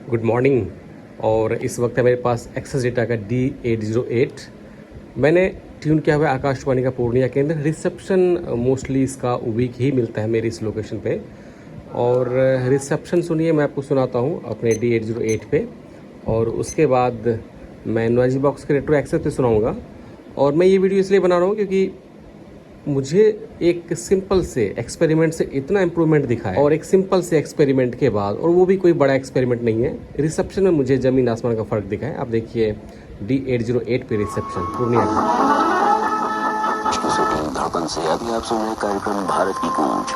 Good morning. और इस वक्त है मेरे पास एक्सेस डेटा का D808। मैंने ट्यून किया हुआ है आकाशवाणी का पूर्णिया केंद्र। रिसेप्शन मोस्टली इसका वीक ही मिलता है मेरी इस लोकेशन पे। और रिसेप्शन सुनिए, मैं आपको सुनाता हूँ अपने D808 पे, और उसके बाद मैं नॉइजी बॉक्स के रेट्रो एक्सेस पे सुनाऊँगा। और मैं ये वीडियो इसलिए बना रहा हूँ क्योंकि मुझे एक सिंपल से एक्सपेरिमेंट से इतना इम्प्रूवमेंट दिखा है, और एक सिंपल से एक्सपेरिमेंट के बाद, और वो भी कोई बड़ा एक्सपेरिमेंट नहीं है, रिसेप्शन में मुझे ज़मीन आसमान का फ़र्क दिखा है। आप देखिए D808 पे रिसेप्शन पूर्णिया का। धड़कन से अभी आप सुन रहे कार्यक्रम भारत की गूंज।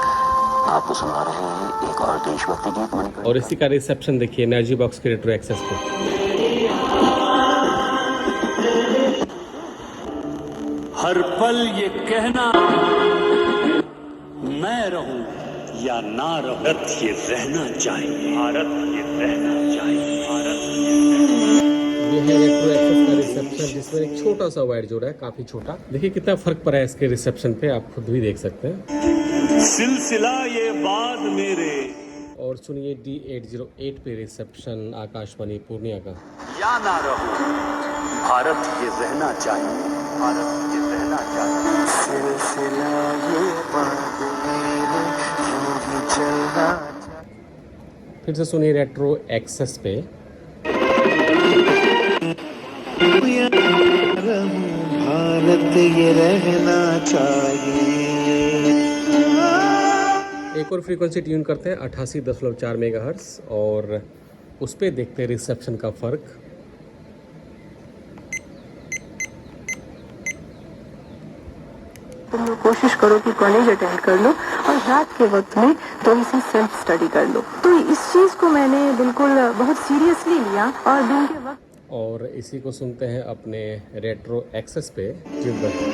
आपको सुना रहे हैं एक और देशभक्ति गीत, और इसी का रिसेप्शन देखिए नॉइजी बॉक्स के रेट्रो एक्सेस पे। हर पल ये कहना मैं रहूं या ना रहूं, भारत ये रहना चाहिए, भारत ये रहना चाहिए, भारत ये है रेट्रो एक्सेस का रिसेप्शन, जिसमें एक छोटा सा वायर जोड़ा है, काफी छोटा। देखिए कितना फर्क पड़ा है इसके रिसेप्शन पे, आप खुद भी देख सकते हैं। सिलसिला ये बात मेरे। और सुनिए D808 पे रिसेप्शन आकाशवाणी पूर्णिया का। या ना रहूं, भारत ये रहना चाहिए, भारत ये रहना चाहिए। सिलसिला ये बात मेरे यूं ही चलना चाहिए। फिर से सुनिए रेट्रो एक्सेस पे। भारत ये रहना चाहिए। एक और फ्रीक्वेंसी ट्यून करते हैं 88.4 मेगाहर्ट्ज़, और उस पर देखते हैं रिसेप्शन का फ़र्क। तुम लोग कोशिश करो कि कॉलेज अटेंड कर लो, और रात के वक्त में थोड़ी सी सेल्फ स्टडी कर लो। तो इस चीज़ को मैंने बिल्कुल बहुत सीरियसली लिया, और दिन के वक्त। और इसी को सुनते हैं अपने रेट्रो एक्सेस पे ट्यून करते हैं।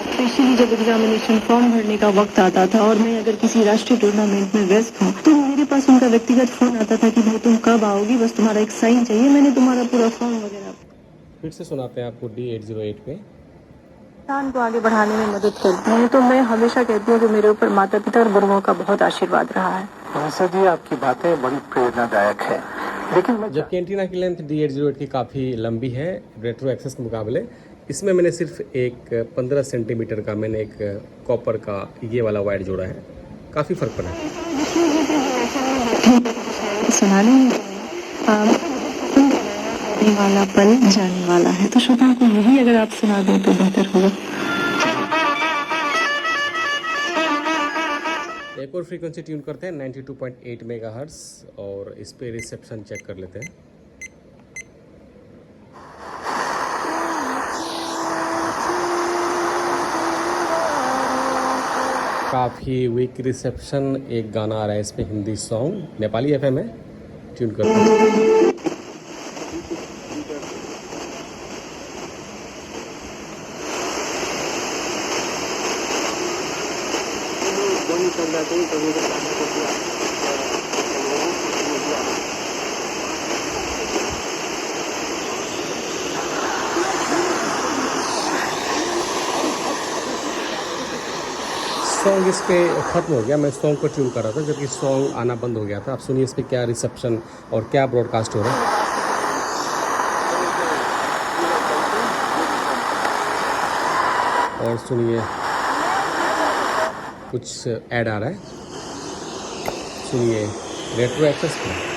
स्पेशली जब एग्जामिनेशन फॉर्म भरने का वक्त आता था, और मैं अगर किसी राष्ट्रीय टूर्नामेंट में व्यस्त हूँ, तो मेरे पास उनका व्यक्तिगत फोन आता था कि भाई तुम कब आओगी, बस तुम्हारा एक साइन चाहिए, मैंने तुम्हारा पूरा फॉर्म वगैरह। फिर से सुनाते हैं आपको D808 पे। इंसान को आगे बढ़ाने में मदद करती हैं, तो मैं हमेशा कहती हूँ कि मेरे ऊपर माता पिता और गुरुओं का बहुत आशीर्वाद रहा है। वैसे जी आपकी बातें बड़ी प्रेरणादायक है, लेकिन जबकि एंटीना की लेंथ D808 की काफ़ी लंबी है रेट्रो एक्सेस के मुकाबले। इसमें मैंने सिर्फ एक 15 सेंटीमीटर का मैंने एक कॉपर का ये वाला वायर जोड़ा है, काफ़ी फ़र्क पड़ा है। सुनाने वाला पल जाने वाला है, तो श्रोताओं को यही अगर आप सुना दें तो बेहतर होगा। एक और फ्रीक्वेंसी ट्यून करते हैं 92.8 मेगाहर्ट्ज़, और इस पे रिसेप्शन चेक कर लेते हैं। काफ़ी वीक रिसेप्शन। एक गाना आ रहा है इस पे, हिंदी सॉन्ग, नेपाली FM है, ट्यून करते हैं। सॉन्ग इस पे ख़त्म हो गया। मैं सॉन्ग को ट्यून कर रहा था जबकि सॉन्ग आना बंद हो गया था। आप सुनिए इस पे क्या रिसेप्शन और क्या ब्रॉडकास्ट हो रहा है। और सुनिए कुछ ऐड आ रहा है, सुनिए रेट्रो एक्सेस पे।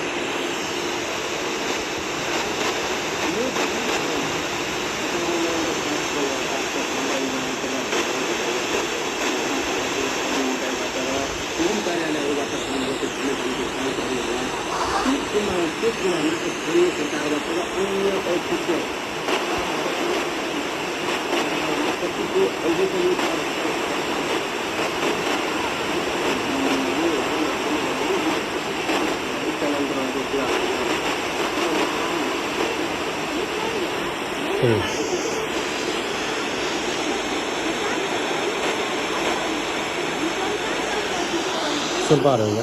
सुन पा रहे होंगे,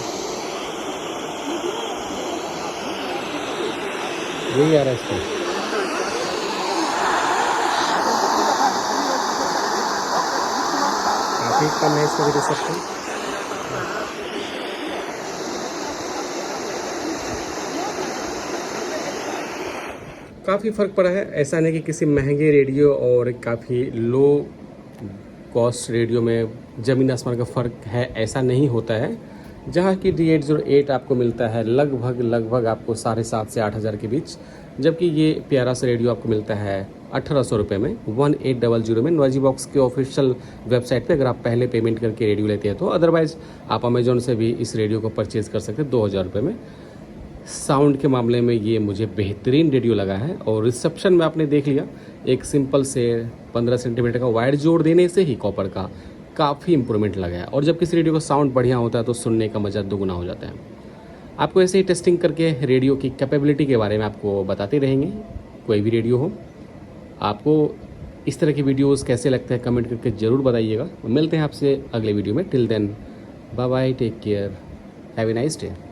यही आ रहा है इसका। काफ़ी कम है इसका भी रिसेप्शन। काफ़ी फ़र्क पड़ा है, ऐसा नहीं कि किसी महंगे रेडियो और काफ़ी लो कॉस्ट रेडियो में ज़मीन आसमान का फ़र्क है, ऐसा नहीं होता है। जहाँ की D808 आपको मिलता है लगभग आपको 7,500 से 8,000 के बीच, जबकि ये प्यारा सा रेडियो आपको मिलता है 1,800 रुपये में 1800 में नॉइजी बॉक्स के ऑफिशियल वेबसाइट पे, अगर आप पहले पेमेंट करके रेडियो लेते हैं तो। अदरवाइज़ आप अमेजोन से भी इस रेडियो को परचेज़ कर सकते हैं 2,000 रुपये में। साउंड के मामले में ये मुझे बेहतरीन रेडियो लगा है, और रिसेप्शन में आपने देख लिया, एक सिंपल से 15 सेंटीमीटर का वायर जोड़ देने से ही कॉपर का काफ़ी इंप्रूवमेंट लगा है। और जब किसी रेडियो का साउंड बढ़िया होता है तो सुनने का मज़ा दुगुना हो जाता है। आपको ऐसे ही टेस्टिंग करके रेडियो की कैपेबिलिटी के बारे में आपको बताते रहेंगे, कोई भी रेडियो हो। आपको इस तरह की वीडियोस कैसे लगते हैं कमेंट करके ज़रूर बताइएगा। मिलते हैं आपसे अगले वीडियो में। Till then bye bye, take care, have a nice day.